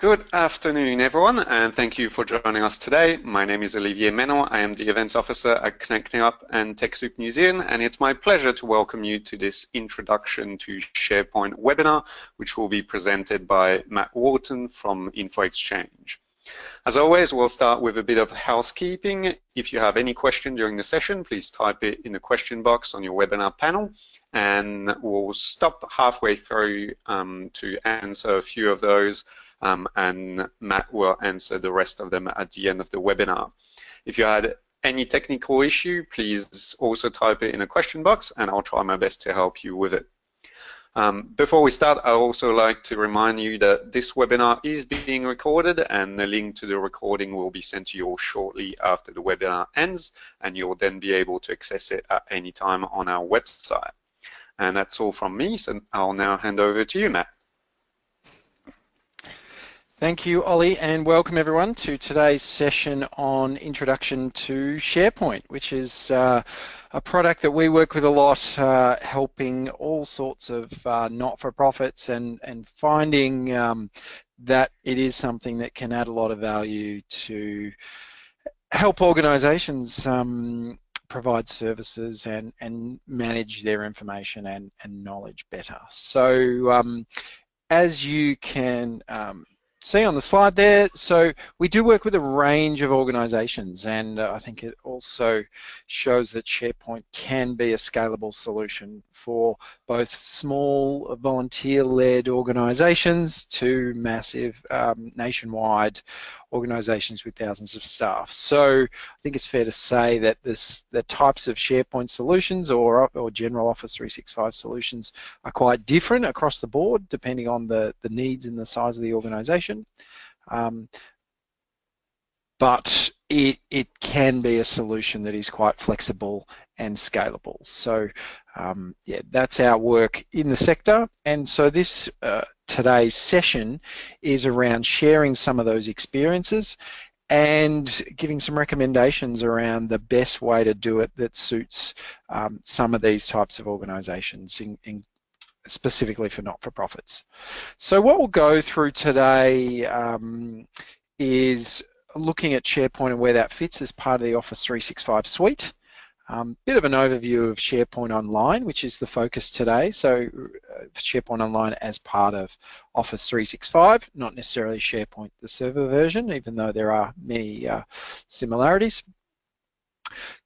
Good afternoon, everyone, and thank you for joining us today. My name is Olivier Menon. I am the Events Officer at Connecting Up and TechSoup New Zealand, and it's my pleasure to welcome you to this Introduction to SharePoint webinar, which will be presented by Matt Wharton from InfoExchange. As always, we'll start with a bit of housekeeping. If you have any question during the session, please type it in the question box on your webinar panel, and we'll stop halfway through to answer a few of those, and Matt will answer the rest of them at the end of the webinar. If you had any technical issue, please also type it in a question box, and I'll try my best to help you with it. Before we start, I'd also like to remind you that this webinar is being recorded, and the link to the recording will be sent to you all shortly after the webinar ends, and you'll then be able to access it at any time on our website. And that's all from me, so I'll now hand over to you, Matt. Thank you, Ollie, and welcome everyone to today's session on Introduction to SharePoint, which is a product that we work with a lot, helping all sorts of not-for-profits and finding that it is something that can add a lot of value to help organisations provide services and manage their information and knowledge better. So as you can see on the slide there, so we do work with a range of organisations, and I think it also shows that SharePoint can be a scalable solution for both small volunteer-led organisations to massive nationwide organisations with thousands of staff. So I think it's fair to say that the types of SharePoint solutions or general Office 365 solutions are quite different across the board depending on the needs and the size of the organisation. But it can be a solution that is quite flexible and scalable. So yeah, that's our work in the sector, and so this today's session is around sharing some of those experiences and giving some recommendations around the best way to do it that suits some of these types of organisations, specifically for not-for-profits. So what we'll go through today is looking at SharePoint and where that fits as part of the Office 365 suite. Bit of an overview of SharePoint Online, which is the focus today. So SharePoint Online as part of Office 365, not necessarily SharePoint the server version, even though there are many similarities.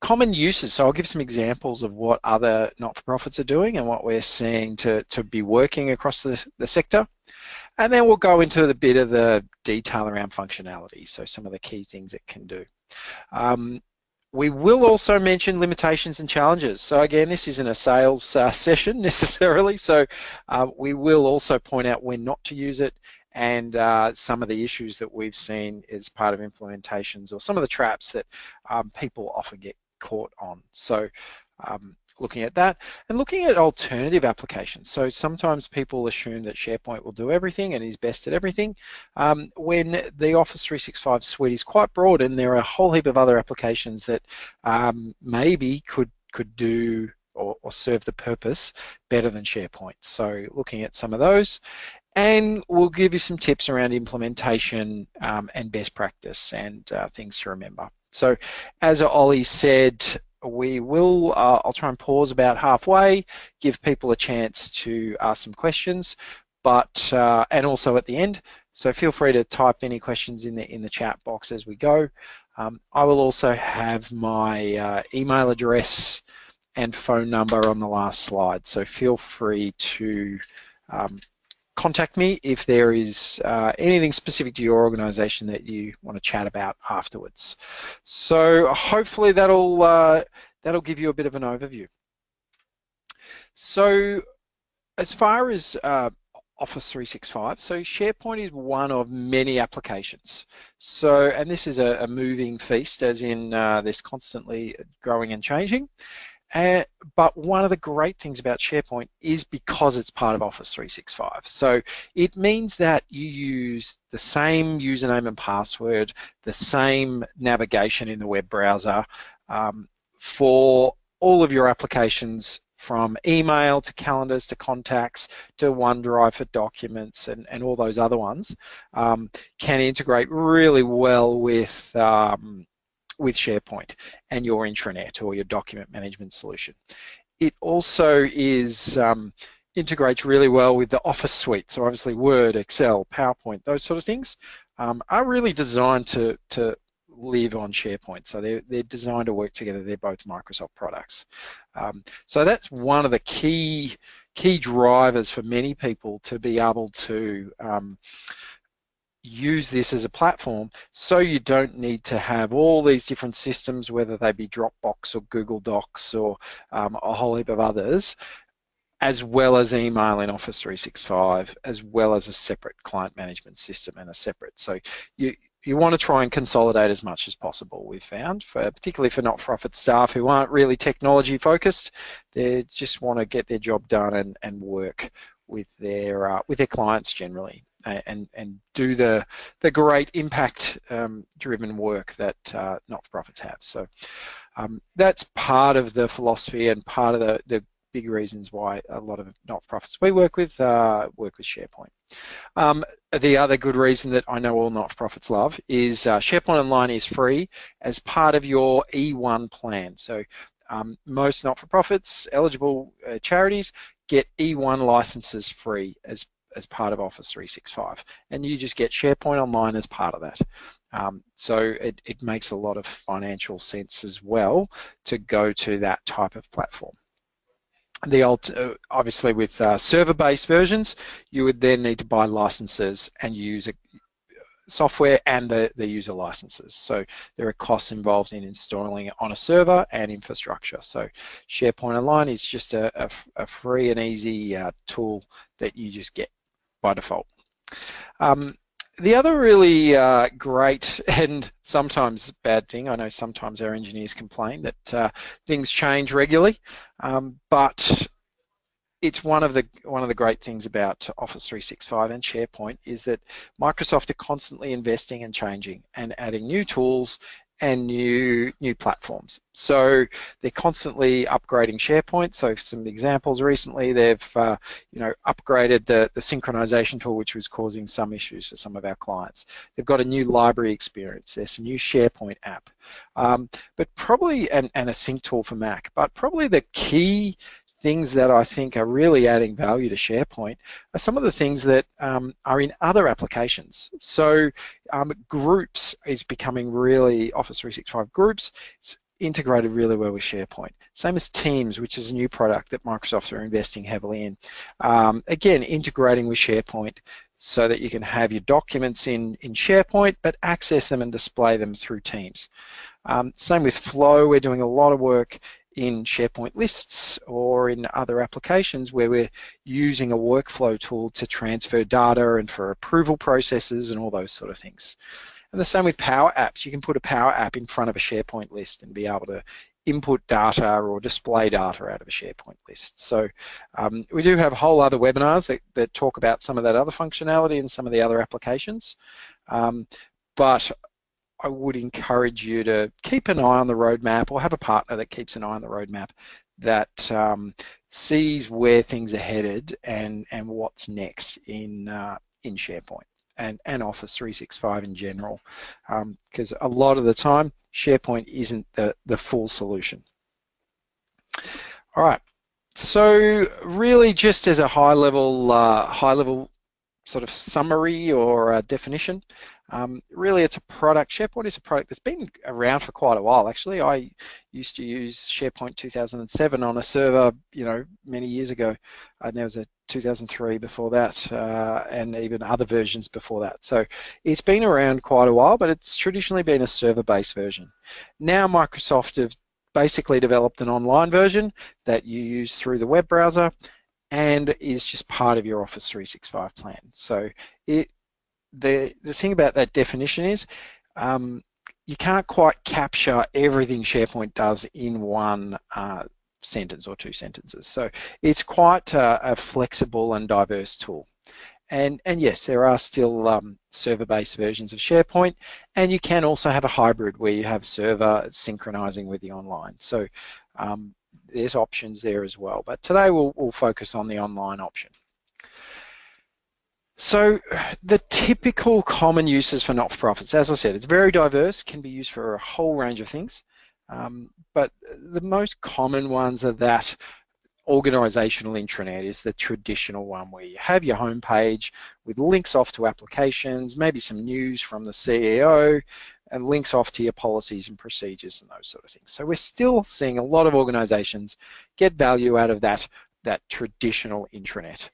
Common uses, so I'll give some examples of what other not-for-profits are doing and what we're seeing to be working across the sector. And then we'll go into the bit of the detail around functionality, so some of the key things it can do. We will also mention limitations and challenges. So again, this isn't a sales session necessarily, so we will also point out when not to use it and some of the issues that we've seen as part of implementations or some of the traps that people often get caught on. So looking at that and looking at alternative applications. So sometimes people assume that SharePoint will do everything and is best at everything, when the Office 365 suite is quite broad and there are a whole heap of other applications that maybe could do or serve the purpose better than SharePoint. So looking at some of those, and we'll give you some tips around implementation and best practice and things to remember. So as Ollie said, we will, I'll try and pause about halfway, give people a chance to ask some questions, but and also at the end, so feel free to type any questions in the chat box as we go. I will also have my email address and phone number on the last slide, so feel free to contact me if there is anything specific to your organisation that you want to chat about afterwards. So hopefully that'll give you a bit of an overview. So as far as Office 365, so SharePoint is one of many applications. So, and this is a moving feast, as in there's constantly growing and changing. But one of the great things about SharePoint is because it's part of Office 365. So it means that you use the same username and password, the same navigation in the web browser for all of your applications from email to calendars to contacts to OneDrive for documents and all those other ones, can integrate really well with SharePoint and your intranet or your document management solution. It also integrates really well with the Office suite. So obviously Word, Excel, PowerPoint, those sort of things are really designed to live on SharePoint. So they're designed to work together. They're both Microsoft products. So that's one of the key drivers for many people to be able to use this as a platform, so you don't need to have all these different systems, whether they be Dropbox or Google Docs or a whole heap of others, as well as email in Office 365, as well as a separate client management system and a separate. So you want to try and consolidate as much as possible, we've found, particularly for not-for-profit staff who aren't really technology focused. They just want to get their job done and work with their clients generally, and do the great impact driven work that not-for-profits have. So that's part of the philosophy and part of the big reasons why a lot of not-for-profits we work with SharePoint. The other good reason that I know all not-for-profits love is SharePoint Online is free as part of your E1 plan. So most not-for-profits, eligible charities, get E1 licenses free as part of Office 365, and you just get SharePoint Online as part of that. So it makes a lot of financial sense as well to go to that type of platform. Obviously with server-based versions, you would then need to buy licenses and use software and the user licenses. So there are costs involved in installing it on a server and infrastructure. So SharePoint Online is just a free and easy tool that you just get by default. The other really great and sometimes bad thing, I know sometimes our engineers complain that things change regularly, but it's one of the great things about Office 365 and SharePoint is that Microsoft are constantly investing and changing and adding new tools and new platforms. So they're constantly upgrading SharePoint. So some examples recently, they've upgraded the synchronization tool, which was causing some issues for some of our clients. They've got a new library experience. There's some new SharePoint app, but probably and a sync tool for Mac. But probably the key things that I think are really adding value to SharePoint are some of the things that are in other applications. So Groups is becoming really, Office 365 Groups, it's integrated really well with SharePoint. Same as Teams, which is a new product that Microsoft are investing heavily in. Again, integrating with SharePoint so that you can have your documents in SharePoint, but access them and display them through Teams. Same with Flow, we're doing a lot of work in SharePoint lists or in other applications where we're using a workflow tool to transfer data and for approval processes and all those sort of things. And the same with Power Apps. You can put a Power App in front of a SharePoint list and be able to input data or display data out of a SharePoint list. So we do have whole other webinars that talk about some of that other functionality and some of the other applications. But I would encourage you to keep an eye on the roadmap or have a partner that keeps an eye on the roadmap that sees where things are headed and what's next in SharePoint and Office 365 in general, because a lot of the time SharePoint isn't the full solution. All right, so really just as a high level sort of summary or definition, really it's a product. SharePoint is a product that's been around for quite a while actually. I used to use SharePoint 2007 on a server, many years ago, and there was a 2003 before that, and even other versions before that. So it's been around quite a while, but it's traditionally been a server-based version. Now Microsoft have basically developed an online version that you use through the web browser and is just part of your Office 365 plan. So the thing about that definition is you can't quite capture everything SharePoint does in one sentence or two sentences. So it's quite a flexible and diverse tool. And yes, there are still server-based versions of SharePoint, and you can also have a hybrid where you have server synchronizing with the online. So there's options there as well. But today we'll focus on the online option. So the typical common uses for not-for-profits, as I said, it's very diverse, can be used for a whole range of things. But the most common ones are that organizational intranet is the traditional one where you have your home page with links off to applications, maybe some news from the CEO, and links off to your policies and procedures and those sort of things. So we're still seeing a lot of organizations get value out of that traditional intranet.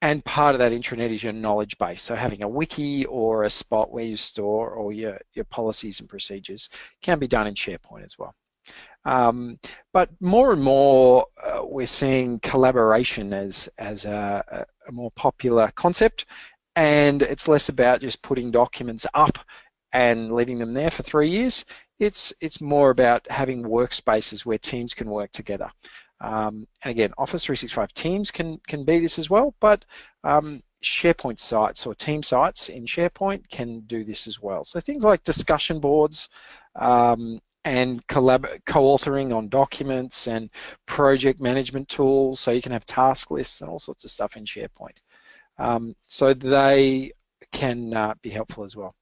And part of that intranet is your knowledge base. So having a wiki or a spot where you store all your policies and procedures can be done in SharePoint as well. But more and more we're seeing collaboration as a more popular concept, and it's less about just putting documents up and leaving them there for 3 years. It's more about having workspaces where teams can work together. And again, Office 365 Teams can be this as well, but SharePoint sites or team sites in SharePoint can do this as well. So things like discussion boards and co-authoring on documents and project management tools, so you can have task lists and all sorts of stuff in SharePoint. So they can be helpful as well.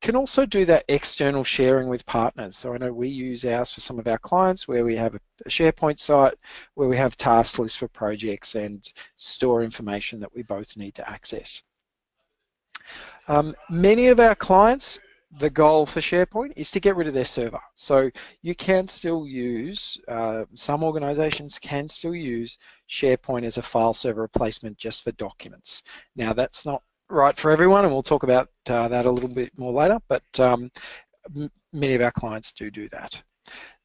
Can also do that external sharing with partners. So I know we use ours for some of our clients where we have a SharePoint site where we have task lists for projects and store information that we both need to access. Many of our clients, the goal for SharePoint is to get rid of their server. So you can still use, some organizations can still use SharePoint as a file server replacement just for documents. Now that's not right for everyone, and we'll talk about that a little bit more later, but many of our clients do that.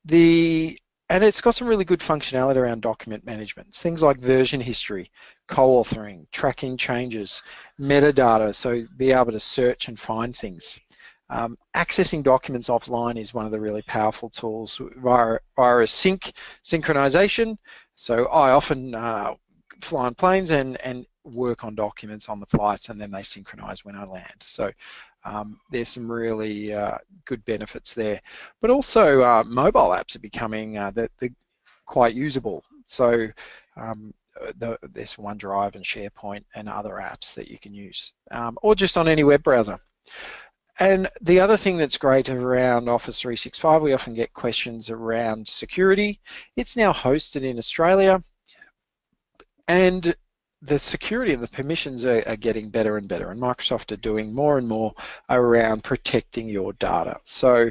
And it's got some really good functionality around document management. It's things like version history, co-authoring, tracking changes, metadata, so be able to search and find things. Accessing documents offline is one of the really powerful tools via a synchronization. So I often fly on planes and work on documents on the flights, and then they synchronize when I land. So there's some really good benefits there. But also mobile apps are becoming they're quite usable. So there's OneDrive and SharePoint and other apps that you can use, or just on any web browser. And the other thing that's great around Office 365, we often get questions around security. It's now hosted in Australia, and the security and the permissions are getting better and better, and Microsoft are doing more and more around protecting your data. So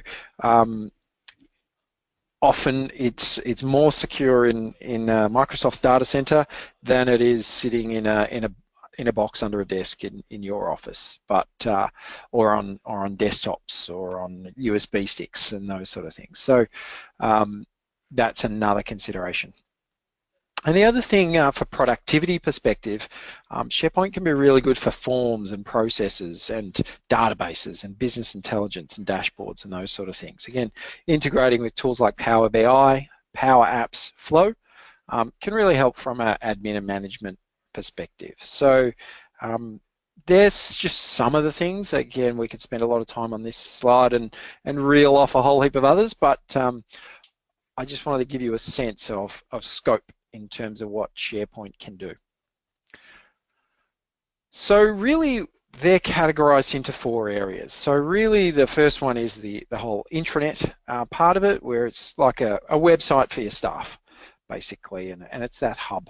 often it's more secure in Microsoft's data center than it is sitting in a box under a desk in your office, but or on desktops or on USB sticks and those sort of things. So that's another consideration. And the other thing for productivity perspective, SharePoint can be really good for forms and processes and databases and business intelligence and dashboards and those sort of things. Again, integrating with tools like Power BI, Power Apps, Flow can really help from an admin and management perspective. So there's just some of the things. Again, we could spend a lot of time on this slide and reel off a whole heap of others, but I just wanted to give you a sense of scope in terms of what SharePoint can do. So really, they're categorized into 4 areas. So really, the first one is the whole intranet part of it, where it's like a website for your staff, basically, and it's that hub.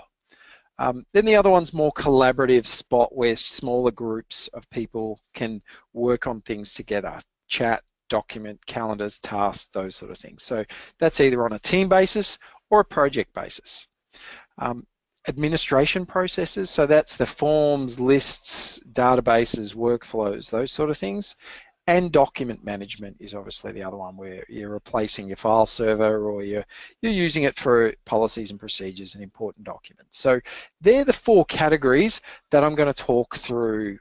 Then the other one's more collaborative spot where smaller groups of people can work on things together, chat, document, calendars, tasks, those sort of things. So that's either on a team basis or a project basis. Administration processes, so that's the forms, lists, databases, workflows, those sort of things. And document management is obviously the other one, where you're replacing your file server or you're using it for policies and procedures and important documents. So they're the 4 categories that I'm going to talk through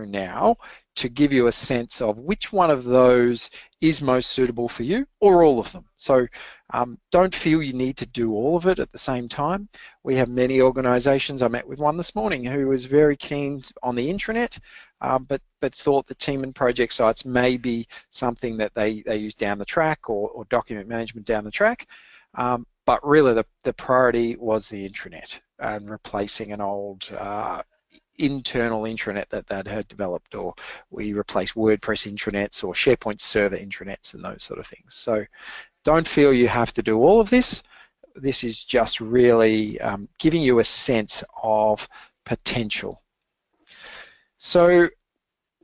now to give you a sense of which one of those is most suitable for you, or all of them. So don't feel you need to do all of it at the same time. We have many organizations. I met with one this morning who was very keen on the intranet, but thought the team and project sites may be something that they use down the track, or document management down the track. But really the priority was the intranet and replacing an old internal intranet that had developed, or we replaced WordPress intranets or SharePoint server intranets and those sort of things. So don't feel you have to do all of this. This is just really giving you a sense of potential. So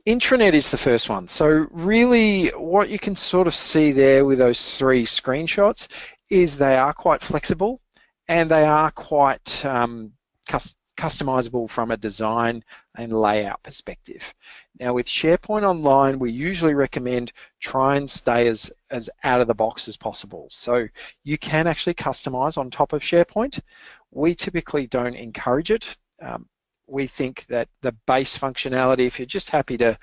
intranet is the first one. So really what you can sort of see there with those 3 screenshots is they are quite flexible and they are quite customizable from a design and layout perspective. Now with SharePoint Online, we usually recommend try and stay as out of the box as possible. So you can actually customize on top of SharePoint. We typically don't encourage it. We think that the base functionality, if you're just happy to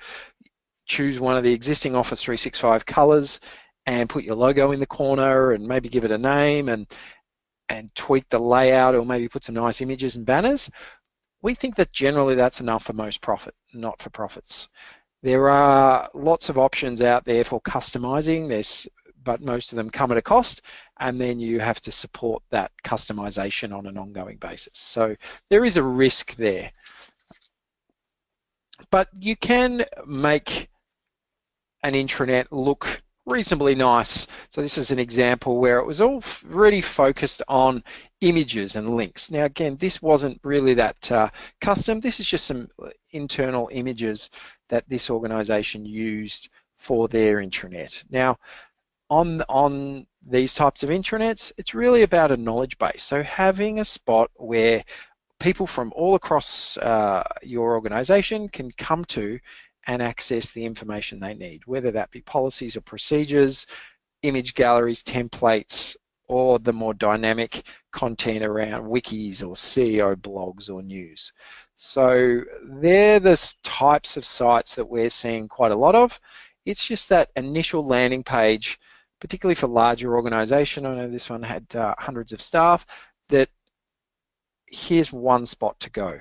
choose one of the existing Office 365 colors and put your logo in the corner and maybe give it a name and tweak the layout or maybe put some nice images and banners, we think that generally that's enough for most not-for-profits. There are lots of options out there for customizing this, but most of them come at a cost, and then you have to support that customization on an ongoing basis. So there is a risk there. But you can make an intranet look reasonably nice. So this is an example where it was all really focused on images and links. Now again, this wasn't really that custom. This is just some internal images that this organization used for their intranet. Now on these types of intranets, it's really about a knowledge base. So having a spot where people from all across your organization can come to and access the information they need, whether that be policies or procedures, image galleries, templates, or the more dynamic content around wikis or CEO blogs or news. So they're the types of sites that we're seeing quite a lot of. It's just that initial landing page, particularly for larger organization, I know this one had hundreds of staff, that here's one spot to go.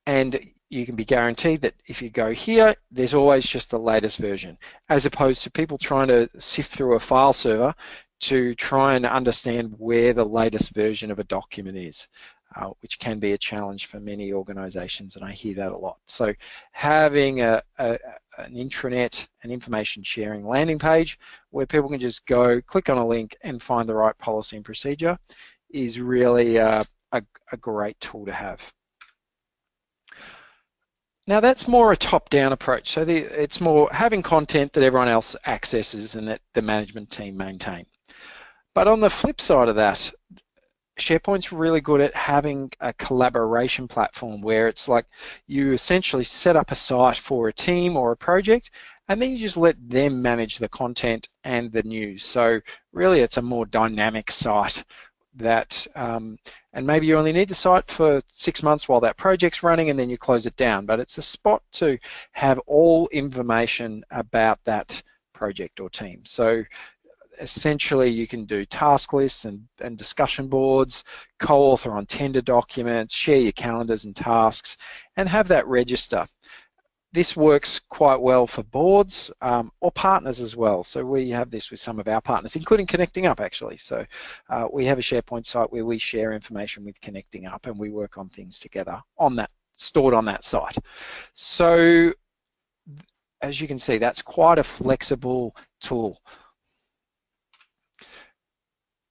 And you can be guaranteed that if you go here, there's always just the latest version, as opposed to people trying to sift through a file server to try and understand where the latest version of a document is, which can be a challenge for many organizations, and I hear that a lot. So having an intranet, an information sharing landing page where people can just go, click on a link and find the right policy and procedure is really a great tool to have. Now that's more a top-down approach. So it's more having content that everyone else accesses and that the management team maintain. But on the flip side of that, SharePoint's really good at having a collaboration platform where it's like you essentially set up a site for a team or a project, and then you just let them manage the content and the news. So really it's a more dynamic site that, and maybe you only need the site for 6 months while that project's running and then you close it down, but it's a spot to have all information about that project or team. So essentially you can do task lists and discussion boards, co-author on tender documents, share your calendars and tasks, and have that register. This works quite well for boards or partners as well. So we have this with some of our partners, including Connecting Up actually. So we have a SharePoint site where we share information with Connecting Up and we work on things together on that, stored on that site. So as you can see, that's quite a flexible tool.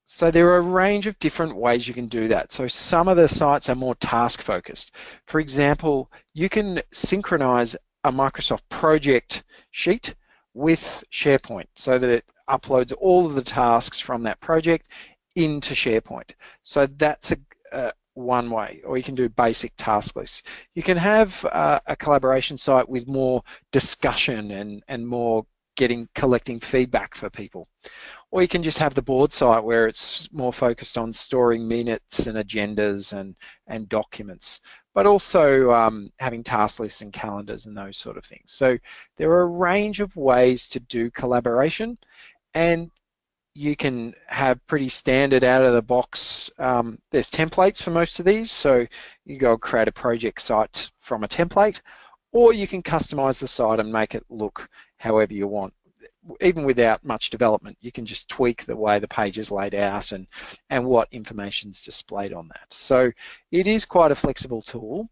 So there are a range of different ways you can do that. So some of the sites are more task focused. For example, you can synchronize a Microsoft project sheet with SharePoint so that it uploads all of the tasks from that project into SharePoint. So that's one way, or you can do basic task lists. You can have a collaboration site with more discussion and more collecting feedback for people. Or you can just have the board site where it's more focused on storing minutes and agendas and documents, but also having task lists and calendars and those sort of things. So there are a range of ways to do collaboration, and you can have pretty standard out of the box. There's templates for most of these, so you go create a project site from a template, or you can customize the site and make it look however you want. even without much development, you can just tweak the way the page is laid out and what information is displayed on that. So it is quite a flexible tool,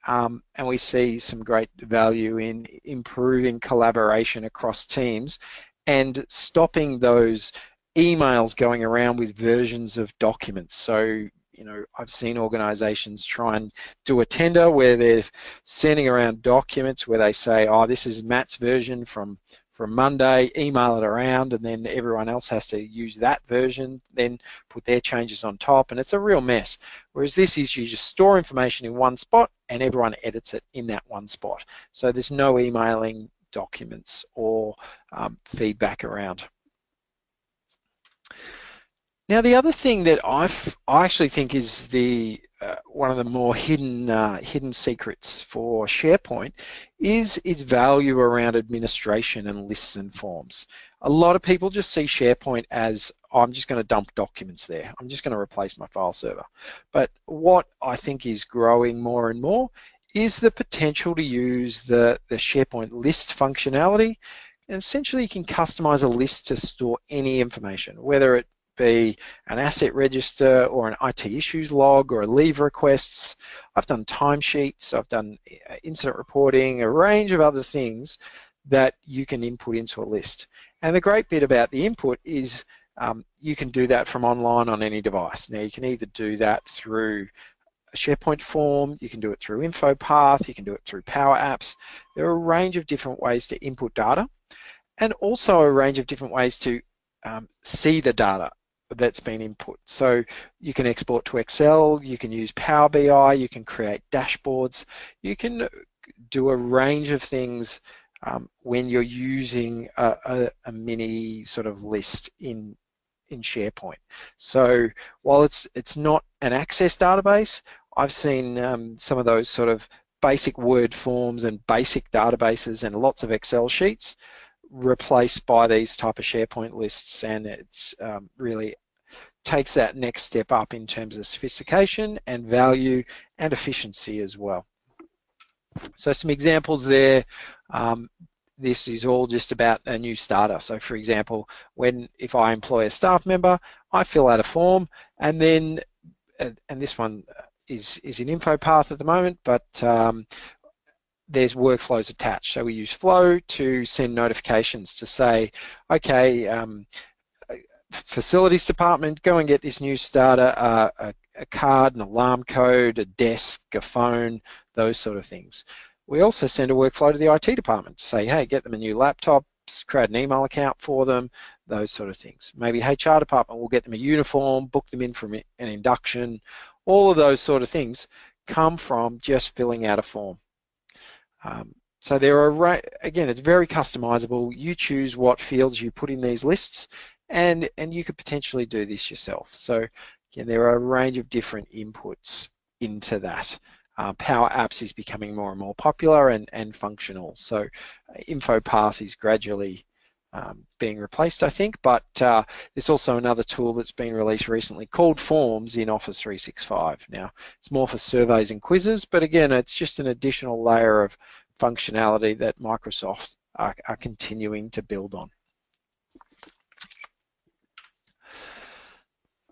and we see some great value in improving collaboration across teams and stopping those emails going around with versions of documents. So, you know, I've seen organizations try and do a tender where they're sending around documents where they say, oh, this is Matt's version from Monday, email it around, and then everyone else has to use that version, then put their changes on top, and it's a real mess. Whereas this is, you just store information in one spot and everyone edits it in that one spot. So there's no emailing documents or feedback around. Now, the other thing that I actually think is the one of the more hidden secrets for SharePoint is its value around administration and lists and forms. A lot of people just see SharePoint as, oh, I'm just going to dump documents there. I'm just going to replace my file server. But what I think is growing more and more is the potential to use the SharePoint list functionality. And essentially, you can customize a list to store any information, whether it be an asset register or an IT issues log or a leave requests. I've done timesheets, I've done incident reporting, a range of other things that you can input into a list. And the great bit about the input is you can do that from online on any device. Now, you can either do that through a SharePoint form, you can do it through InfoPath, you can do it through Power Apps. There are a range of different ways to input data, and also a range of different ways to see the data that's been input. So you can export to Excel, you can use Power BI, you can create dashboards, you can do a range of things when you're using a mini sort of list in SharePoint. So while it's not an Access database, I've seen some of those sort of basic Word forms and basic databases and lots of Excel sheets replaced by these type of SharePoint lists, and it's really takes that next step up in terms of sophistication and value and efficiency as well. So some examples there. This is all just about a new starter. So for example, if I employ a staff member, I fill out a form, and then and this one is in InfoPath at the moment, but there's workflows attached. So we use Flow to send notifications to say, okay, facilities department, go and get this new starter, a card, an alarm code, a desk, a phone, those sort of things. We also send a workflow to the IT department to say, hey, get them a new laptop, create an email account for them, those sort of things. Maybe HR department will get them a uniform, book them in for an induction. All of those sort of things come from just filling out a form. So there are, again, it's very customizable. You choose what fields you put in these lists, and you could potentially do this yourself. So again, there are a range of different inputs into that. Power Apps is becoming more and more popular and functional. So InfoPath is gradually being replaced, I think, but there's also another tool that's been released recently called Forms in Office 365. Now, it's more for surveys and quizzes, but again, it's just an additional layer of functionality that Microsoft are continuing to build on.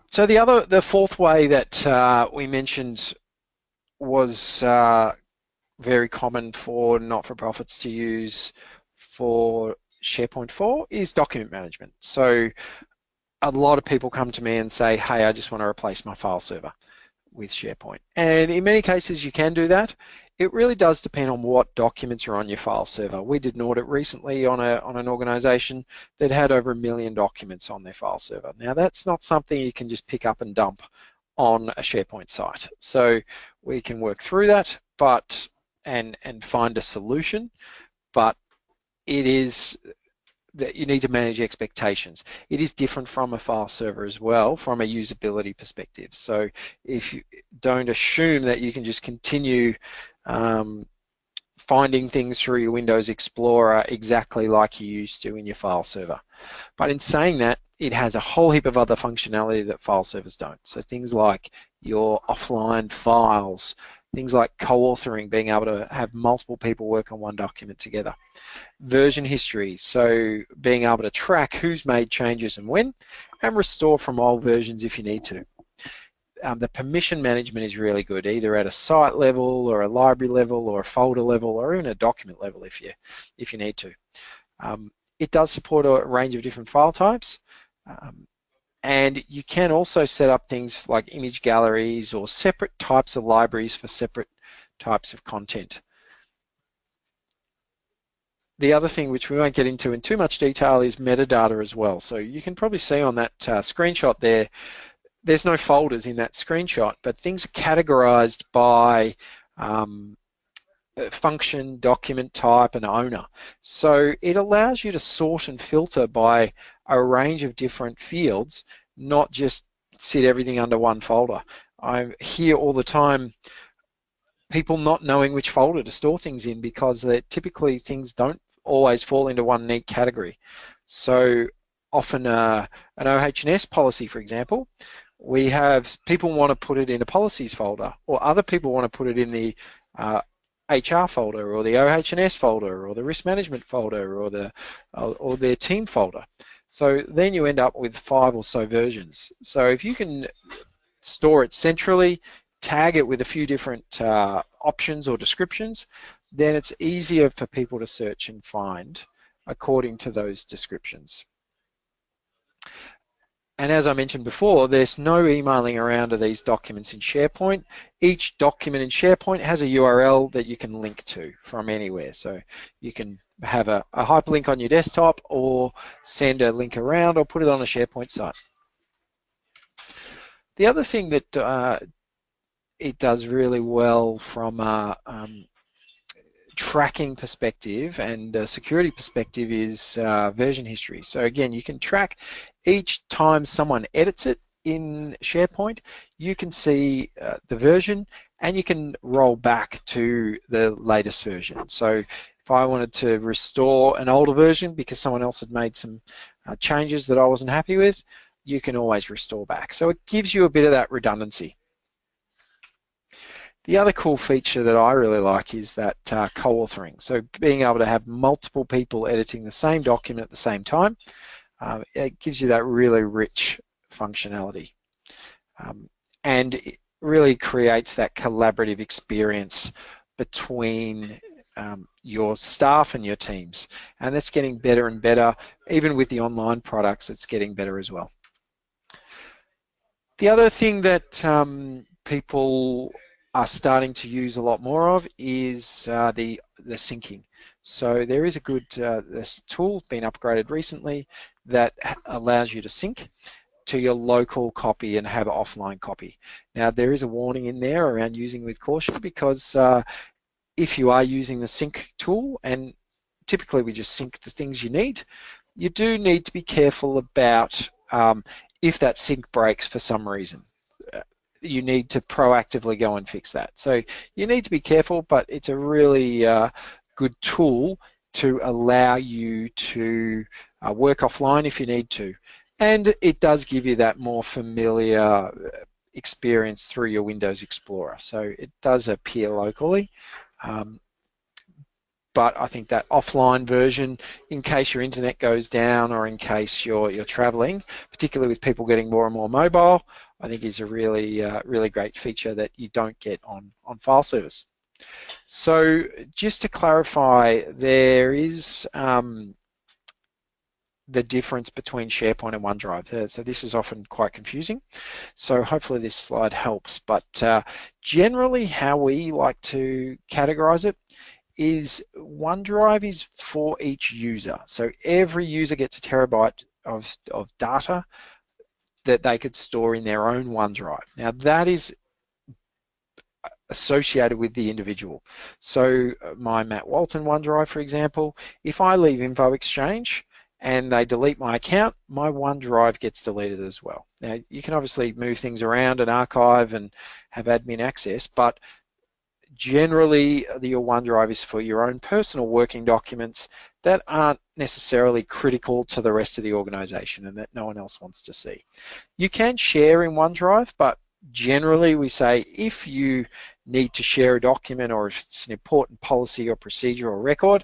So the fourth way that we mentioned was very common for not-for-profits to use for SharePoint 4 is document management. So a lot of people come to me and say, hey, I just want to replace my file server with SharePoint. And in many cases you can do that. It really does depend on what documents are on your file server. We did an audit recently on an organization that had over 1 million documents on their file server. Now that's not something you can just pick up and dump on a SharePoint site. So we can work through that, but and find a solution, but it is that you need to manage expectations. It is different from a file server as well from a usability perspective. So if you don't assume that you can just continue finding things through your Windows Explorer exactly like you used to in your file server. But in saying that, it has a whole heap of other functionality that file servers don't. So things like your offline files, Things like co-authoring, being able to have multiple people work on one document together. Version history, so being able to track who's made changes and when, and restore from old versions if you need to. The permission management is really good, either at a site level or a library level or a folder level or even a document level if you need to. It does support a range of different file types, and you can also set up things like image galleries or separate types of libraries for separate types of content. The other thing, which we won't get into in too much detail, is metadata as well. So you can probably see on that screenshot there, there's no folders in that screenshot, but things are categorized by function, document type, and owner. So it allows you to sort and filter by a range of different fields, not just sit everything under one folder. I hear all the time people not knowing which folder to store things in because typically things don't always fall into one neat category. So often an OH&S policy, for example, we have people want to put it in a policies folder, or other people want to put it in the HR folder, or the OH&S folder, or the risk management folder, or their team folder. So then you end up with 5 or so versions. So if you can store it centrally, tag it with a few different options or descriptions, then it's easier for people to search and find according to those descriptions. And as I mentioned before, there's no emailing around to these documents in SharePoint. Each document in SharePoint has a URL that you can link to from anywhere. So you can have a hyperlink on your desktop or send a link around or put it on a SharePoint site. The other thing that it does really well from a tracking perspective and a security perspective is version history. So again, you can track each time someone edits it in SharePoint, you can see the version and you can roll back to the latest version. So if I wanted to restore an older version because someone else had made some changes that I wasn't happy with, you can always restore back. So it gives you a bit of that redundancy. The other cool feature that I really like is that co-authoring. So being able to have multiple people editing the same document at the same time, it gives you that really rich functionality. And it really creates that collaborative experience between your staff and your teams. And that's getting better and better. Even with the online products, it's getting better as well. The other thing that people are starting to use a lot more of is the syncing. So there is a good this tool been upgraded recently that allows you to sync to your local copy and have offline copy. Now there is a warning in there around using with caution, because if you are using the sync tool, and typically we just sync the things you need, you do need to be careful about if that sync breaks for some reason. You need to proactively go and fix that. So you need to be careful, but it's a really good tool to allow you to work offline if you need to. And it does give you that more familiar experience through your Windows Explorer. So it does appear locally. But I think that offline version, in case your internet goes down or in case you're traveling, particularly with people getting more and more mobile, I think is a really really great feature that you don't get on file service. So just to clarify, there is the difference between SharePoint and OneDrive. So this is often quite confusing. So hopefully this slide helps. But generally how we like to categorize it is OneDrive is for each user. So every user gets a terabyte of data that they could store in their own OneDrive. Now that is associated with the individual. So my Matt Walton OneDrive, for example, if I leave Info Exchange and they delete my account, my OneDrive gets deleted as well. Now you can obviously move things around and archive and have admin access, but generally your OneDrive is for your own personal working documents that aren't necessarily critical to the rest of the organization and that no one else wants to see. You can share in OneDrive, but generally we say if you need to share a document, or if it's an important policy or procedure or record,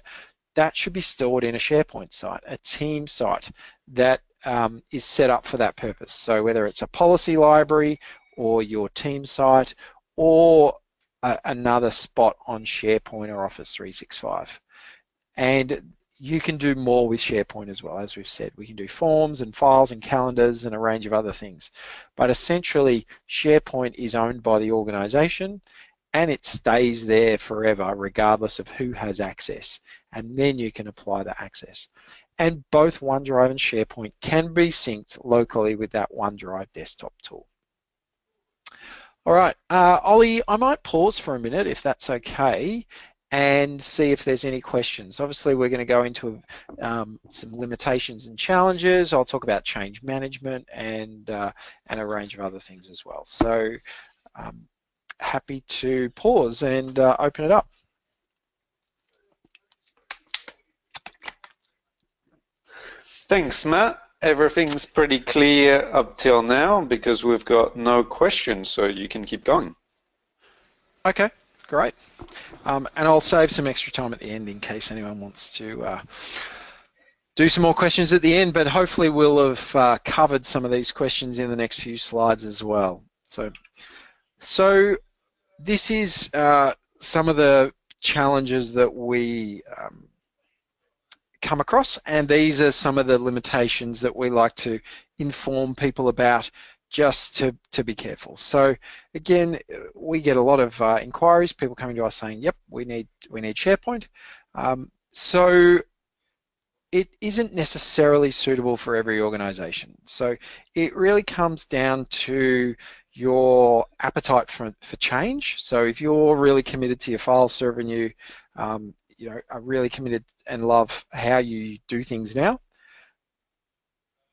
that should be stored in a SharePoint site, a team site that is set up for that purpose. So whether it's a policy library or your team site or another spot on SharePoint or Office 365. And you can do more with SharePoint as well. As we've said, we can do forms and files and calendars and a range of other things. But essentially, SharePoint is owned by the organization and it stays there forever regardless of who has access. And then you can apply the access. And both OneDrive and SharePoint can be synced locally with that OneDrive desktop tool. All right, Ollie, I might pause for a minute if that's okay, and see if there's any questions. Obviously, we're going to go into some limitations and challenges. I'll talk about change management and a range of other things as well. So happy to pause and open it up. Thanks, Matt. Everything's pretty clear up till now because we've got no questions, so you can keep going. Okay, great. And I'll save some extra time at the end in case anyone wants to do some more questions at the end, but hopefully we'll have covered some of these questions in the next few slides as well. So this is some of the challenges that we come across, and these are some of the limitations that we like to inform people about, just to be careful. So again, we get a lot of inquiries, people coming to us saying, yep, we need SharePoint. So it isn't necessarily suitable for every organization. So it really comes down to your appetite for change. So if you're really committed to your file server and you are really committed and love how you do things now,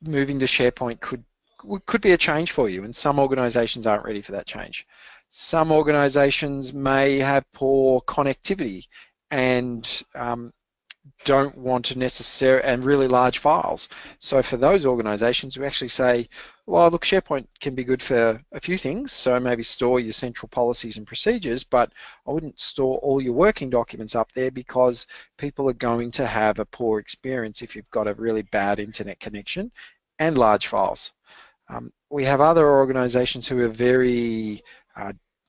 moving to SharePoint could be a change for you, and some organizations aren't ready for that change. Some organizations may have poor connectivity and don't want to necessarily, and really large files. So for those organizations, we actually say, well, look, SharePoint can be good for a few things, so maybe store your central policies and procedures, but I wouldn't store all your working documents up there because people are going to have a poor experience if you've got a really bad internet connection and large files. We have other organizations who are very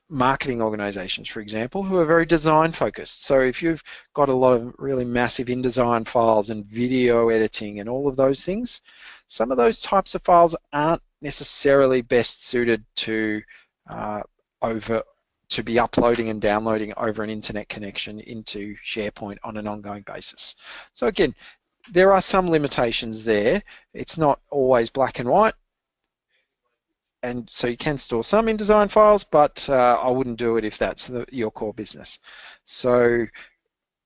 marketing organizations, for example, who are very design focused. So if you've got a lot of really massive InDesign files and video editing and all of those things, some of those types of files aren't necessarily best suited to be uploading and downloading over an internet connection into SharePoint on an ongoing basis. So again, there are some limitations there. It's not always black and white. And so you can store some InDesign files, but I wouldn't do it if that's your core business. So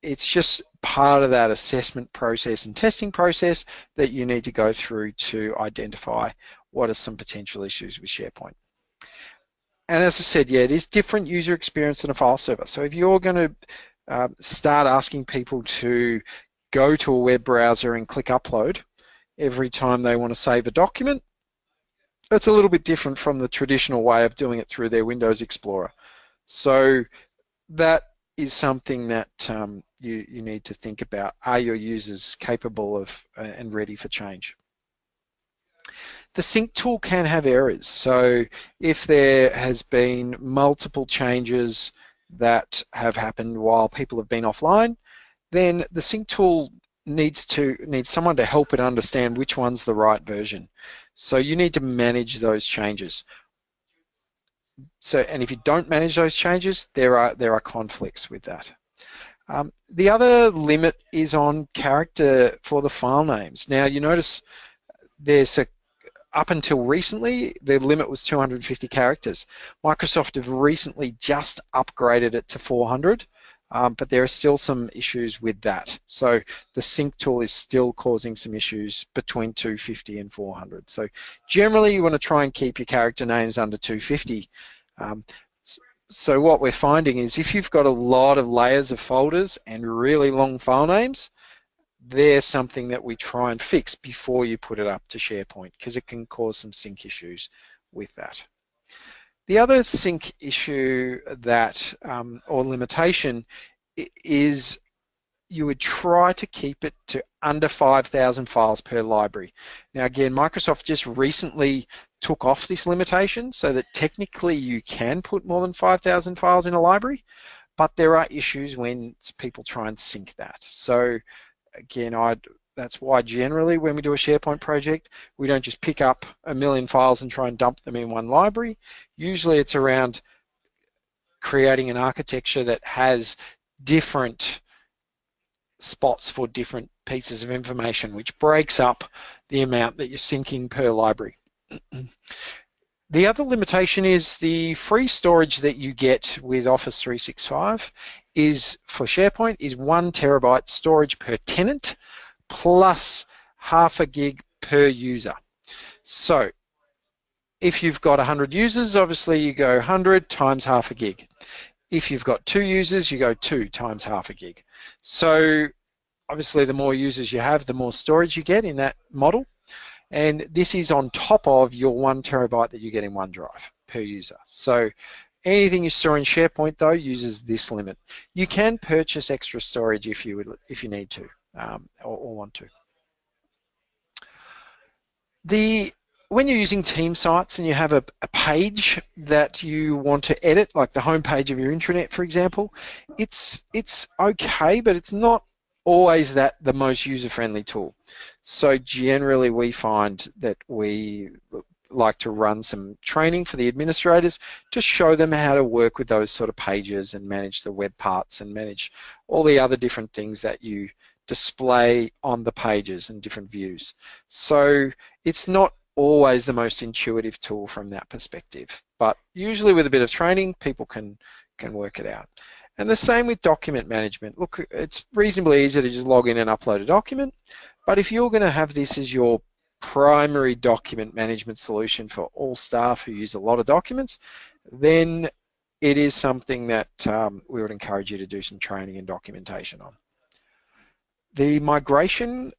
it's just part of that assessment process and testing process that you need to go through to identify what are some potential issues with SharePoint. And as I said, yeah, it is different user experience than a file server. So if you're going to start asking people to go to a web browser and click upload every time they want to save a document, that's a little bit different from the traditional way of doing it through their Windows Explorer. So that is something that you need to think about. Are your users capable of and ready for change? The sync tool can have errors. So if there has been multiple changes that have happened while people have been offline, then the sync tool needs someone to help it understand which one's the right version. So you need to manage those changes. So, and if you don't manage those changes, there are conflicts with that. The other limit is on character for the file names. Now you notice there's up until recently, the limit was 250 characters. Microsoft have recently just upgraded it to 400. But there are still some issues with that. So the sync tool is still causing some issues between 250 and 400. So generally you want to try and keep your character names under 250. So what we're finding is if you've got a lot of layers of folders and really long file names, they're something that we try and fix before you put it up to SharePoint because it can cause some sync issues with that. The other sync issue that, or limitation, is you would try to keep it to under 5,000 files per library. Now again, Microsoft just recently took off this limitation so that technically you can put more than 5,000 files in a library, but there are issues when people try and sync that. So again, that's why generally when we do a SharePoint project, we don't just pick up 1,000,000 files and try and dump them in one library. Usually it's around creating an architecture that has different spots for different pieces of information, which breaks up the amount that you're syncing per library. The other limitation is the free storage that you get with Office 365 is, for SharePoint, is 1 terabyte storage per tenant plus half a gig per user. So if you've got 100 users, obviously you go 100 times half a gig. If you've got 2 users, you go 2 times half a gig. So obviously the more users you have, the more storage you get in that model. And this is on top of your 1 terabyte that you get in OneDrive per user. So anything you store in SharePoint though uses this limit. You can purchase extra storage if you need to or want to. When you're using team sites and you have a page that you want to edit, like the home page of your intranet, for example, it's okay, but it's not always the most user-friendly tool. So generally we find that we like to run some training for the administrators to show them how to work with those sort of pages and manage the web parts and manage all the other different things that you display on the pages and different views. So it's not always the most intuitive tool from that perspective, but usually with a bit of training people can work it out. And the same with document management. Look, it's reasonably easy to just log in and upload a document, but if you're going to have this as your primary document management solution for all staff who use a lot of documents, then it is something that we would encourage you to do some training and documentation on. The migration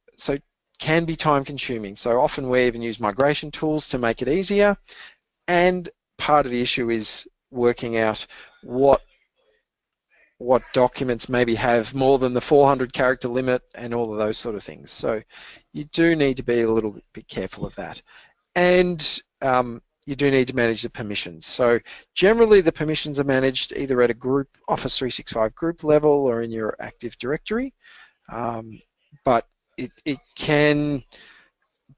can be time consuming, so often we even use migration tools to make it easier, and part of the issue is working out what documents maybe have more than the 400 character limit and all of those sort of things. So you do need to be a little bit careful of that. And you do need to manage the permissions. So generally the permissions are managed either at a group, Office 365 group level, or in your Active Directory. But it can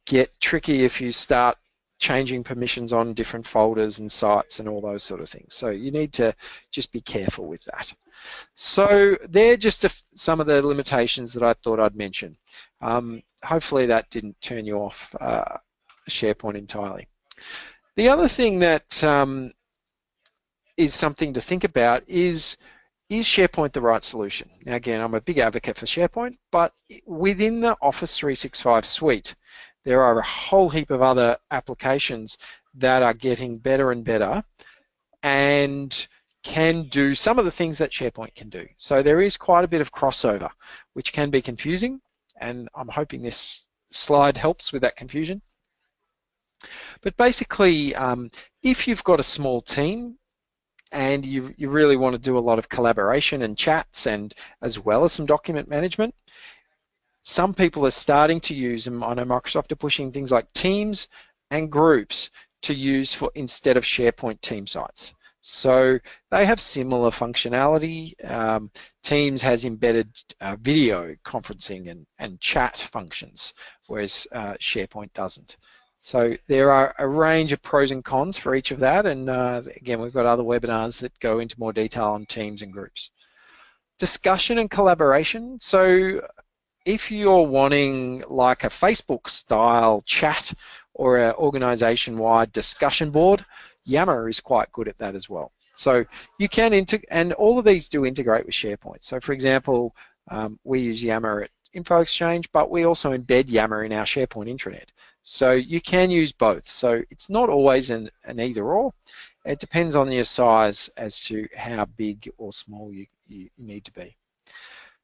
get tricky if you start changing permissions on different folders and sites and all those sort of things. So you need to just be careful with that. So they're just some of the limitations that I thought I'd mention. Hopefully that didn't turn you off SharePoint entirely. The other thing that is something to think about is SharePoint the right solution? Now again, I'm a big advocate for SharePoint, but within the Office 365 suite, there are a whole heap of other applications that are getting better and better and can do some of the things that SharePoint can do. So there is quite a bit of crossover, which can be confusing, and I'm hoping this slide helps with that confusion. But basically, if you've got a small team and you really want to do a lot of collaboration and chats, and as well as some document management, some people are starting to use them. I know Microsoft are pushing things like Teams and Groups to use for instead of SharePoint team sites. So they have similar functionality. Teams has embedded video conferencing and chat functions, whereas SharePoint doesn't. So there are a range of pros and cons for each of that, and again, we've got other webinars that go into more detail on Teams and Groups. Discussion and collaboration. So if you're wanting like a Facebook style chat or an organization-wide discussion board, Yammer is quite good at that as well. So you can and all of these do integrate with SharePoint. So for example, we use Yammer at InfoExchange, but we also embed Yammer in our SharePoint intranet. So you can use both. So it's not always an either or. It depends on your size as to how big or small you need to be.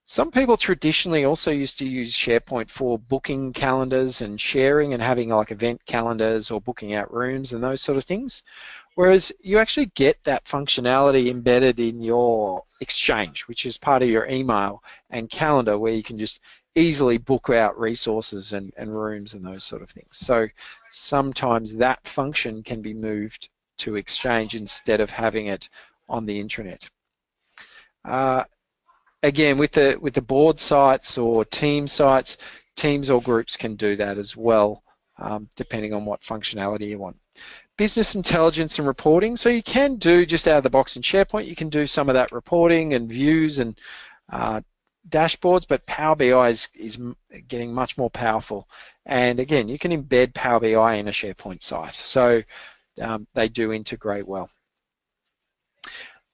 Some people traditionally also used to use SharePoint for booking calendars and sharing and having like event calendars or booking out rooms and those sort of things. Whereas you actually get that functionality embedded in your Exchange, which is part of your email and calendar, where you can just easily book out resources and rooms and those sort of things. So sometimes that function can be moved to Exchange instead of having it on the intranet. Again, with the board sites or team sites, teams or groups can do that as well, depending on what functionality you want. Business intelligence and reporting. So you can do just out of the box in SharePoint, you can do some of that reporting and views and dashboards, but Power BI is getting much more powerful. And again, you can embed Power BI in a SharePoint site. So they do integrate well.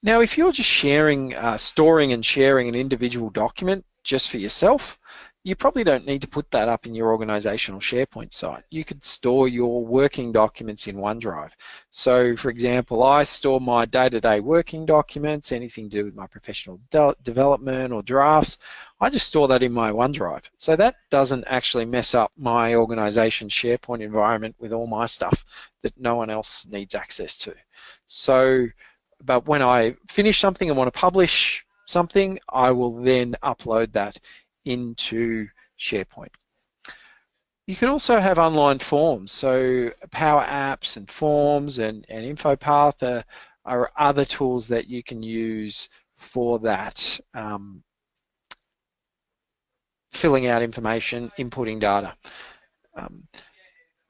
Now, if you're just sharing, storing and sharing an individual document just for yourself, you probably don't need to put that up in your organizational SharePoint site. You could store your working documents in OneDrive. So, for example, I store my day-to-day working documents, anything to do with my professional development or drafts. I just store that in my OneDrive. So that doesn't actually mess up my organization's SharePoint environment with all my stuff that no one else needs access to. So, but when I finish something and want to publish something, I will then upload that into SharePoint. You can also have online forms. So Power Apps and Forms and InfoPath are other tools that you can use for that, filling out information, inputting data.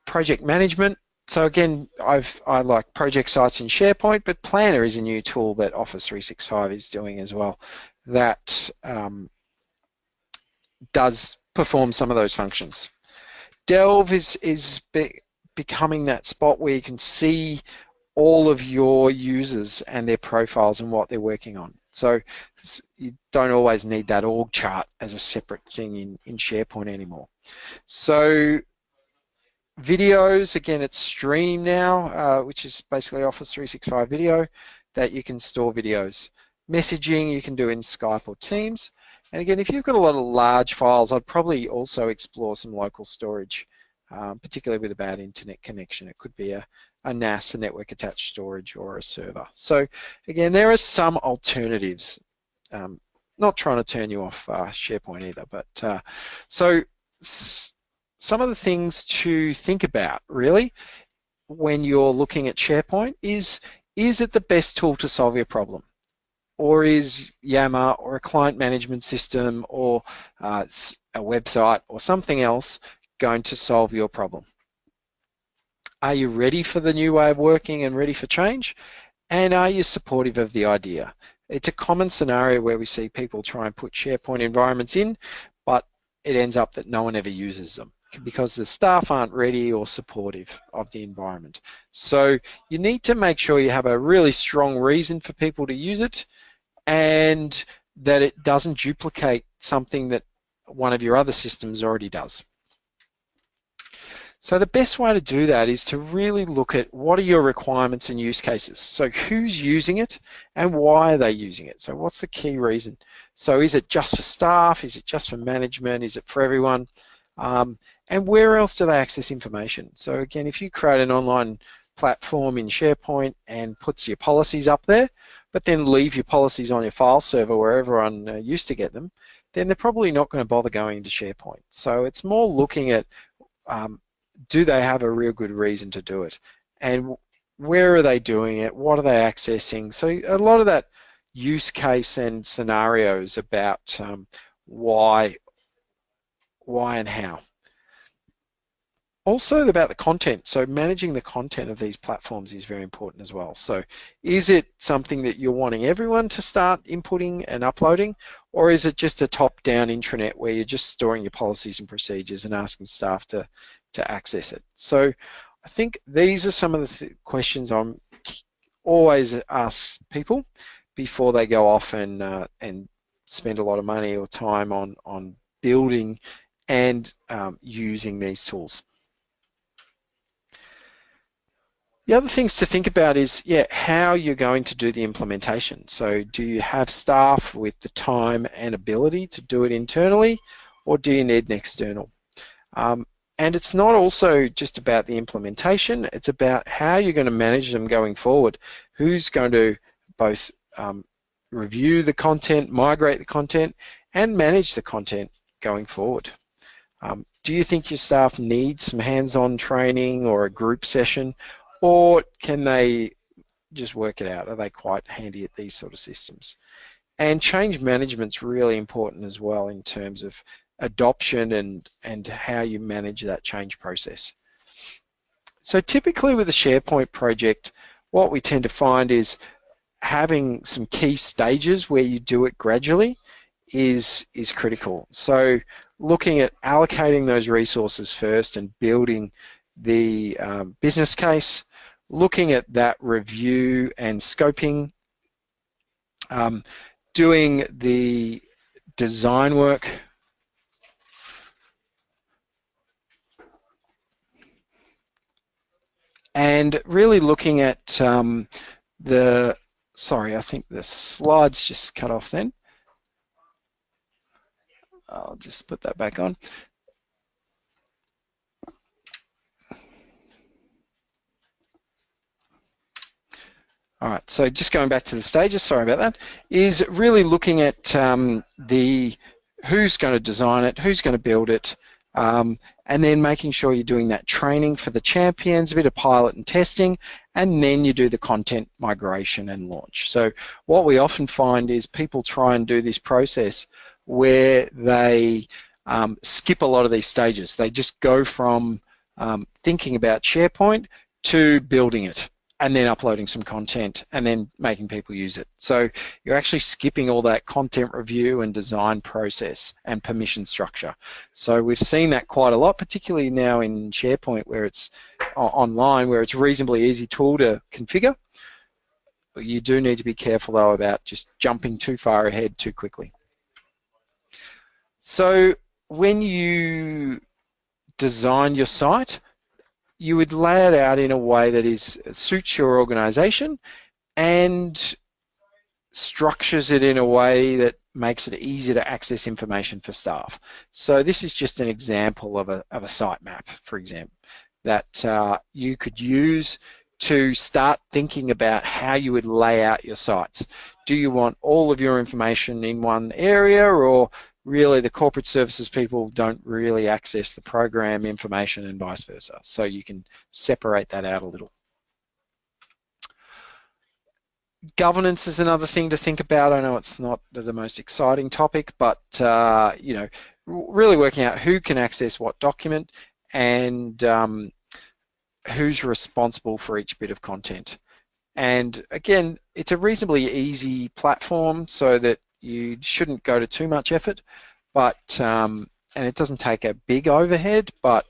Project management. So again, I like project sites in SharePoint, but Planner is a new tool that Office 365 is doing as well that does perform some of those functions. Delve is becoming that spot where you can see all of your users and their profiles and what they're working on. So you don't always need that org chart as a separate thing in SharePoint anymore. So videos, again, it's Stream now, which is basically Office 365 video, that you can store videos. Messaging you can do in Skype or Teams. And again, if you've got a lot of large files, I'd probably also explore some local storage, particularly with a bad internet connection. It could be a NAS, a network attached storage, or a server. So again, there are some alternatives. Not trying to turn you off SharePoint either, but so some of the things to think about really when you're looking at SharePoint is it the best tool to solve your problem? Or is Yammer or a client management system or a website or something else going to solve your problem? Are you ready for the new way of working and ready for change? And are you supportive of the idea? It's a common scenario where we see people try and put SharePoint environments in, but it ends up that no one ever uses them because the staff aren't ready or supportive of the environment. So you need to make sure you have a really strong reason for people to use it and that it doesn't duplicate something that one of your other systems already does. So the best way to do that is to really look at what are your requirements and use cases. So who's using it and why are they using it? So what's the key reason? So is it just for staff? Is it just for management? Is it for everyone? And where else do they access information? So again, if you create an online platform in SharePoint and puts your policies up there, but then leave your policies on your file server where everyone used to get them, then they're probably not going to bother going into SharePoint. So it's more looking at do they have a real good reason to do it? And where are they doing it? What are they accessing? So a lot of that use case and scenarios about why and how. Also about the content, so managing the content of these platforms is very important as well. So is it something that you're wanting everyone to start inputting and uploading, or is it just a top-down intranet where you're just storing your policies and procedures and asking staff to access it? So I think these are some of the questions I'm always ask people before they go off and spend a lot of money or time on building and using these tools. The other things to think about is, how you're going to do the implementation. So do you have staff with the time and ability to do it internally, or do you need an external? And And it's not also just about the implementation, it's about how you're going to manage them going forward. Who's going to both review the content, migrate the content, and manage the content going forward. Do you think your staff need some hands-on training or a group session, or can they just work it out? Are they quite handy at these sort of systems? And change management's really important as well in terms of adoption and how you manage that change process. So typically with a SharePoint project, what we tend to find is having some key stages where you do it gradually is critical. So looking at allocating those resources first and building the business case, looking at that review and scoping, doing the design work, and really looking at sorry, I think the slides just cut off then. I'll just put that back on. All right, so just going back to the stages, sorry about that, is really looking at who's going to design it, who's going to build it, and then making sure you're doing that training for the champions, a bit of pilot and testing, and then you do the content migration and launch. So what we often find is people try and do this process where they skip a lot of these stages. They just go from thinking about SharePoint to building it, and then uploading some content, and then making people use it. So you're actually skipping all that content review and design process and permission structure. So we've seen that quite a lot, particularly now in SharePoint where it's online, where it's a reasonably easy tool to configure. But you do need to be careful though about just jumping too far ahead too quickly. So when you design your site, you would lay it out in a way that suits your organization and structures it in a way that makes it easy to access information for staff. So this is just an example of a site map, for example, that you could use to start thinking about how you would lay out your sites. Do you want all of your information in one area, or really the corporate services people don't really access the program information and vice versa? So you can separate that out a little. Governance is another thing to think about. I know it's not the most exciting topic, but you know, really working out who can access what document and who's responsible for each bit of content. And again, it's a reasonably easy platform so that you shouldn't go to too much effort, but and it doesn't take a big overhead, but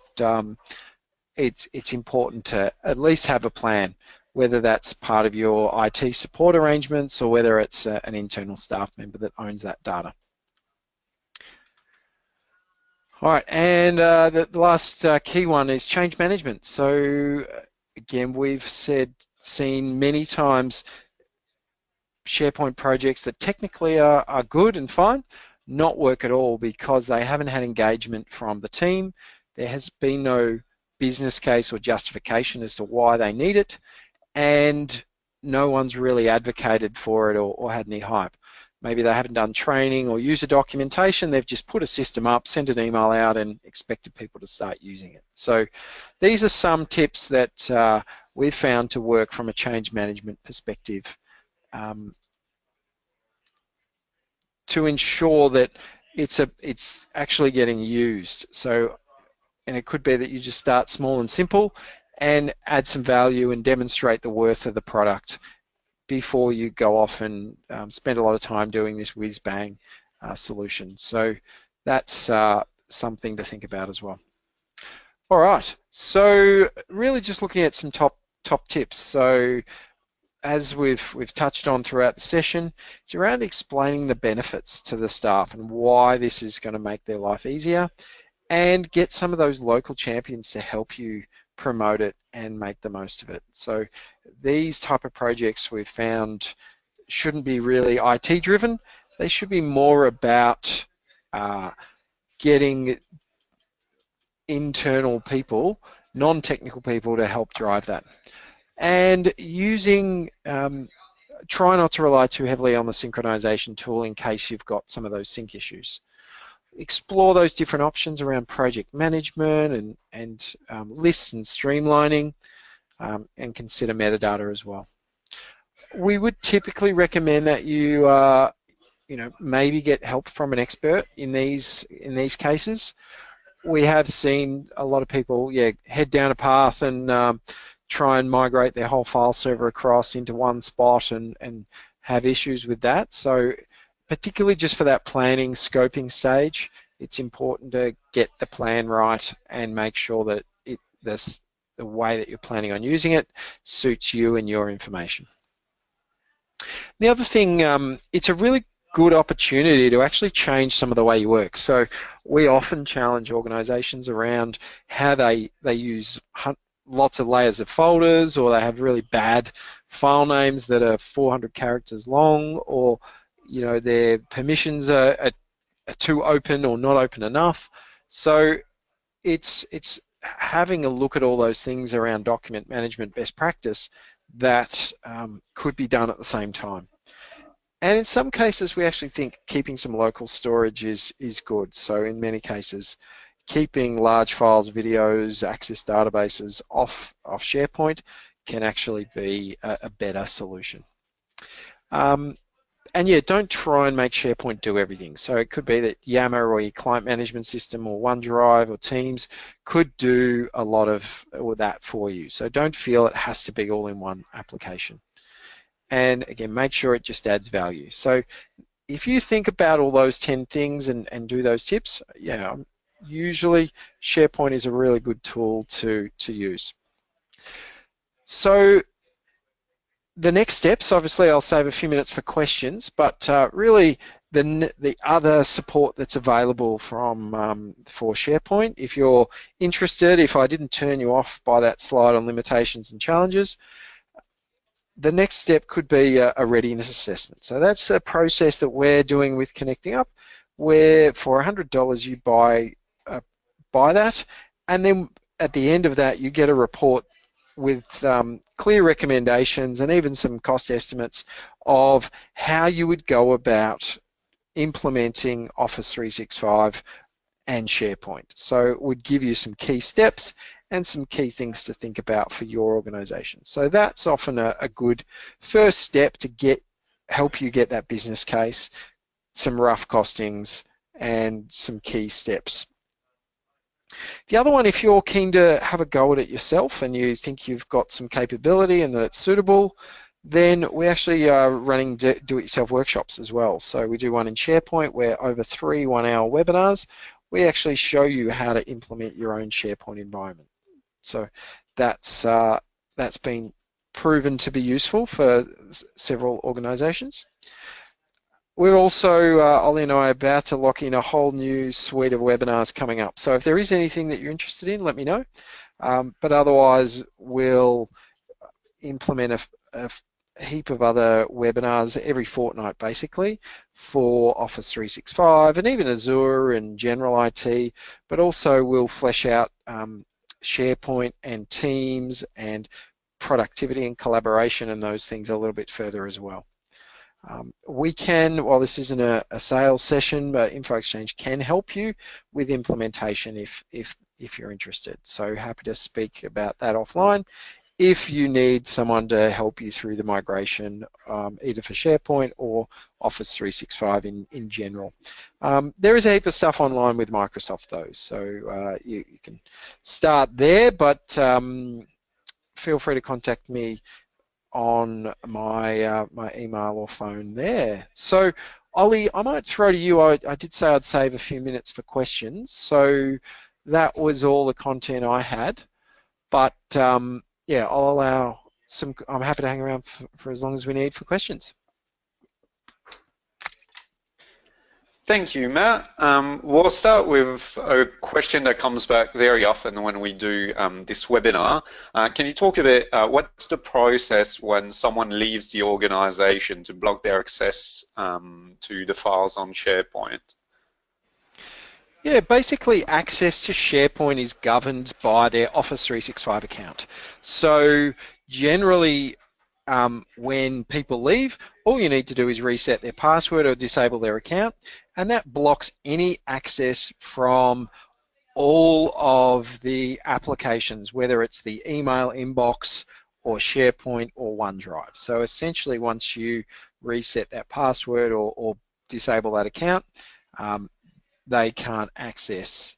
it's important to at least have a plan, whether that's part of your IT support arrangements or whether it's an internal staff member that owns that data. All right, and the last key one is change management. So again, we've seen many times SharePoint projects that technically are good and fine not work at all because they haven't had engagement from the team. There has been no business case or justification as to why they need it, and no one's really advocated for it or had any hype. Maybe they haven't done training or user documentation, they've just put a system up, sent an email out and expected people to start using it. So these are some tips that we've found to work from a change management perspective to ensure that it's actually getting used. So, and it could be that you just start small and simple and add some value and demonstrate the worth of the product before you go off and spend a lot of time doing this whiz-bang solution. So that's something to think about as well. All right, so really just looking at some top tips. So as we've touched on throughout the session, it's around explaining the benefits to the staff and why this is going to make their life easier, and get some of those local champions to help you promote it and make the most of it. So these type of projects we've found shouldn't be really IT driven. They should be more about getting internal people, non-technical people, to help drive that. And using, try not to rely too heavily on the synchronization tool in case you've got some of those sync issues. Explore those different options around project management and lists and streamlining, and consider metadata as well. We would typically recommend that you, maybe get help from an expert in these cases. We have seen a lot of people, head down a path and try and migrate their whole file server across into one spot and have issues with that. So particularly just for that planning, scoping stage, it's important to get the plan right and make sure that the way that you're planning on using it suits you and your information. The other thing, it's a really good opportunity to actually change some of the way you work. So we often challenge organizations around how they use lots of layers of folders, or they have really bad file names that are 400 characters long, or their permissions are too open or not open enough. So it's having a look at all those things around document management best practice that could be done at the same time. And in some cases, we actually think keeping some local storage is good. So in many cases, keeping large files, videos, access databases off SharePoint can actually be a better solution. And yeah, don't try and make SharePoint do everything. So it could be that Yammer or your client management system or OneDrive or Teams could do a lot of that for you. So don't feel it has to be all in one application. And again, make sure it just adds value. So if you think about all those 10 things and do those tips, usually SharePoint is a really good tool to use. So the next steps, obviously I'll save a few minutes for questions, but really the other support that's available for SharePoint, if you're interested, if I didn't turn you off by that slide on limitations and challenges, the next step could be a readiness assessment. So that's a process that we're doing with Connecting Up, where for $100 you buy that, and then at the end of that you get a report with clear recommendations and even some cost estimates of how you would go about implementing Office 365 and SharePoint. So it would give you some key steps and some key things to think about for your organization. So that's often a good first step to help you get that business case, some rough costings and some key steps. The other one, if you're keen to have a go at it yourself and you think you've got some capability and that it's suitable, then we actually are running do-it-yourself workshops as well. So we do one in SharePoint where over 3 one-hour webinars, we actually show you how to implement your own SharePoint environment. So that's been proven to be useful for several organizations. We're also, Ollie and I, are about to lock in a whole new suite of webinars coming up. So if there is anything that you're interested in, let me know. But otherwise, we'll implement a heap of other webinars every fortnight, basically, for Office 365 and even Azure and general IT. But also, we'll flesh out SharePoint and Teams and productivity and collaboration and those things a little bit further as well. We can, while this isn't a sales session, but InfoExchange can help you with implementation if you're interested. So happy to speak about that offline if you need someone to help you through the migration, either for SharePoint or Office 365 in general. There is a heap of stuff online with Microsoft though, so you can start there, but feel free to contact me on my my email or phone there. So Ollie, I might throw to you. I did say I'd save a few minutes for questions, so that was all the content I had, but yeah, I'll allow some. I'm happy to hang around for as long as we need for questions. Thank you, Matt. We'll start with a question that comes back very often when we do this webinar. Can you talk a bit, what's the process when someone leaves the organization to block their access to the files on SharePoint? Yeah, basically access to SharePoint is governed by their Office 365 account. So generally, when people leave, all you need to do is reset their password or disable their account, and that blocks any access from all of the applications, whether it's the email inbox or SharePoint or OneDrive. So essentially, once you reset that password or disable that account, they can't access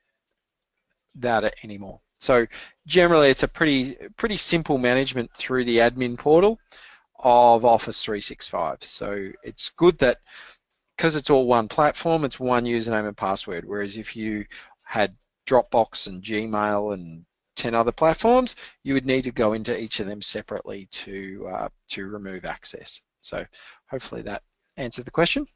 that anymore. So generally, it's a pretty simple management through the admin portal of Office 365. So it's good that because it's all one platform, it's one username and password. Whereas if you had Dropbox and Gmail and 10 other platforms, you would need to go into each of them separately to remove access. So hopefully that answered the question.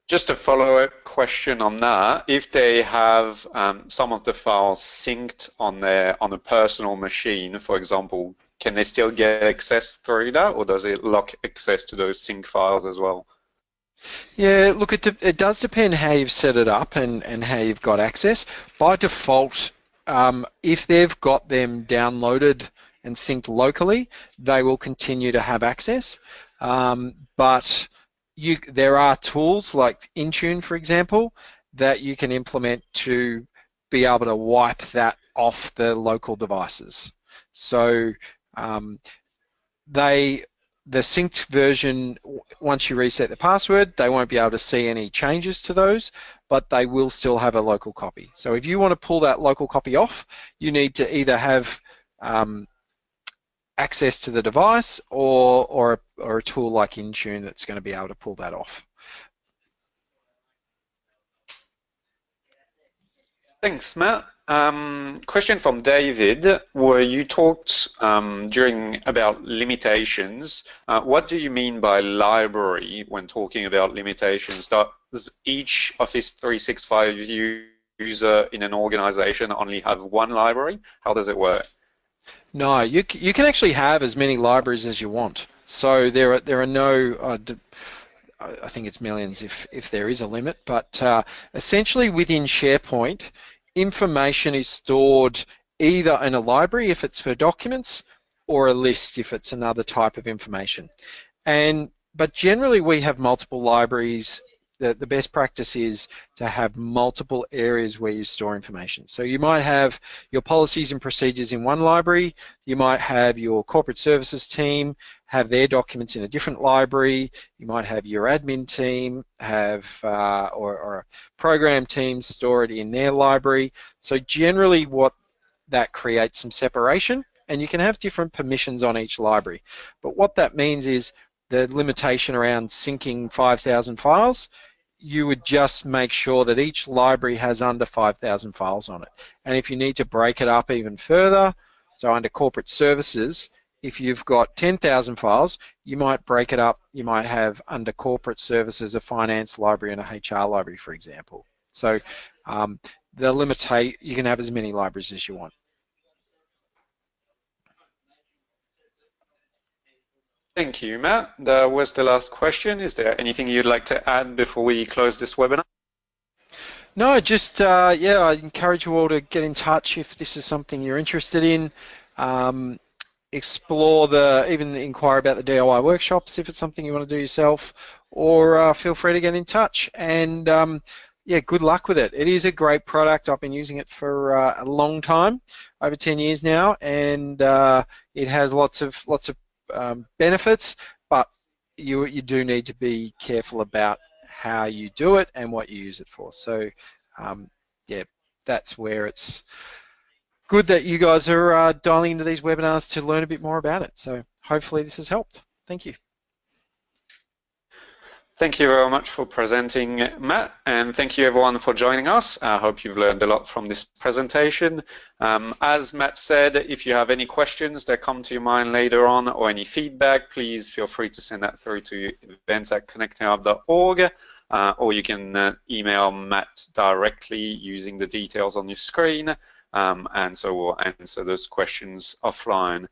Just a follow-up question on that: if they have some of the files synced on a personal machine, for example, can they still get access through that, or does it lock access to those sync files as well? Yeah, look, it does depend how you've set it up and how you've got access. By default, if they've got them downloaded and synced locally, they will continue to have access. But there are tools like Intune, for example, that you can implement to be able to wipe that off the local devices. So the synced version, once you reset the password, they won't be able to see any changes to those, but they will still have a local copy. So if you want to pull that local copy off, you need to either have access to the device or a tool like Intune that's going to be able to pull that off. Thanks, Matt. Question from David, where you talked during about limitations. What do you mean by library when talking about limitations? Does each Office 365 user in an organization only have one library? How does it work? No, you can actually have as many libraries as you want. So there are no I think it's millions if there is a limit, but essentially within SharePoint, information is stored either in a library if it's for documents or a list if it's another type of information. But generally we have multiple libraries. The best practice is to have multiple areas where you store information. So you might have your policies and procedures in one library, you might have your corporate services team have their documents in a different library, you might have your admin team have or a program team store it in their library. So generally what that creates some separation, and you can have different permissions on each library. But what that means is the limitation around syncing 5,000 files, you would just make sure that each library has under 5,000 files on it. And if you need to break it up even further, so under corporate services, if you've got 10,000 files, you might break it up. You might have under corporate services a finance library and a HR library, for example. So you can have as many libraries as you want. Thank you, Matt. That was the last question. Is there anything you'd like to add before we close this webinar? No, just yeah, I encourage you all to get in touch if this is something you're interested in. Explore even inquire about the DIY workshops if it's something you want to do yourself, or feel free to get in touch. And yeah, good luck with it. It is a great product. I've been using it for a long time, over 10 years now, and it has lots of benefits, but you do need to be careful about how you do it and what you use it for. So yeah, that's where it's good that you guys are dialing into these webinars to learn a bit more about it. So hopefully this has helped. Thank you. Thank you very much for presenting, Matt, and thank you everyone for joining us. I hope you've learned a lot from this presentation. As Matt said, if you have any questions that come to your mind later on or any feedback, please feel free to send that through to events@connectingup.org, or you can email Matt directly using the details on your screen. and so we'll answer those questions offline.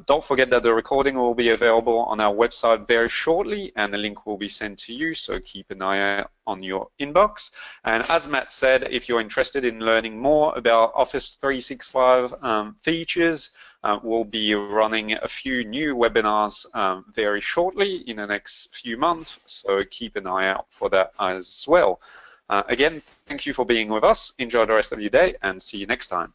Don't forget that the recording will be available on our website very shortly, and the link will be sent to you, so keep an eye out on your inbox. And as Matt said, if you're interested in learning more about Office 365 features, we'll be running a few new webinars very shortly in the next few months, so keep an eye out for that as well. Again, thank you for being with us. Enjoy the rest of your day and see you next time.